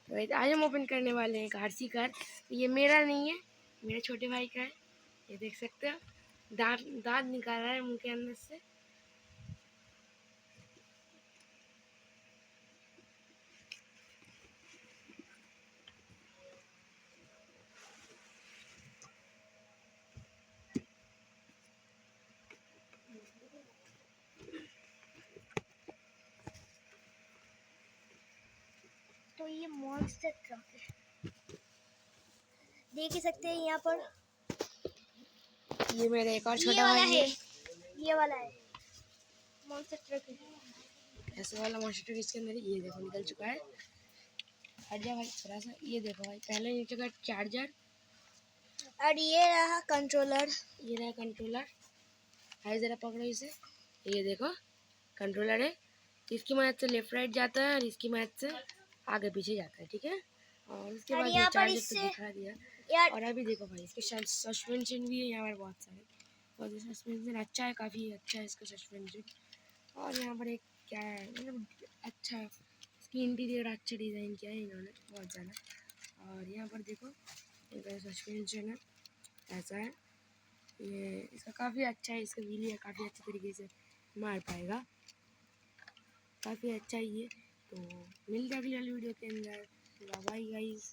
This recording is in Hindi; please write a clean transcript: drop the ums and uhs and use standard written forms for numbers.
तो आज हम ओपन करने वाले हैं कार सी कार। ये मेरा नहीं है, मेरे छोटे भाई का है। ये देख सकते हो, दांत दांत निकाल रहा है मुंह के अंदर से। तो ये मॉन्स्टर ट्रक है, देख ही सकते हैं यहाँ पर। ये मेरा एक और ये छोटा वाला भाई है। ये वाला है मॉन्स्टर ट्रक है। ऐसे वाला मॉन्स्टर इसके अंदर ये देखो निकल चुका है। हट जा भाई थोड़ा सा। ये देखो भाई, पहले नीचे का चार्जर और ये रहा कंट्रोलर। ये रहा कंट्रोलर। भाई जरा पकड़ो इसे। ये देखो कंट्रोलर है। इसकी मदद से लेफ्ट राइट जाता है और इसकी मदद से आगे पीछे जाता है, ठीक है। और उसके और बाद ये यहाँ पर चार्जर तो इससे दिखा दिया। यार और अभी देखो भाई, इसके सस्पेंशन भी है यहाँ पर बहुत सारे। और ये सस्पेंशन अच्छा है, काफ़ी अच्छा है इसका सस्पेंशन। और यहाँ पर एक क्या है, मतलब अच्छा है, इसकी इंटीरियर अच्छा डिज़ाइन किया है इन्होंने बहुत ज़्यादा। और यहाँ पर देखो इनका सस्पेंशन है, ऐसा है। ये इसका काफ़ी अच्छा है, इसका व्हील काफ़ी अच्छे तरीके से मार पाएगा, काफ़ी अच्छा ही है। तो मिलते हैं अगली वाली वीडियो के अंदर। Bye guys.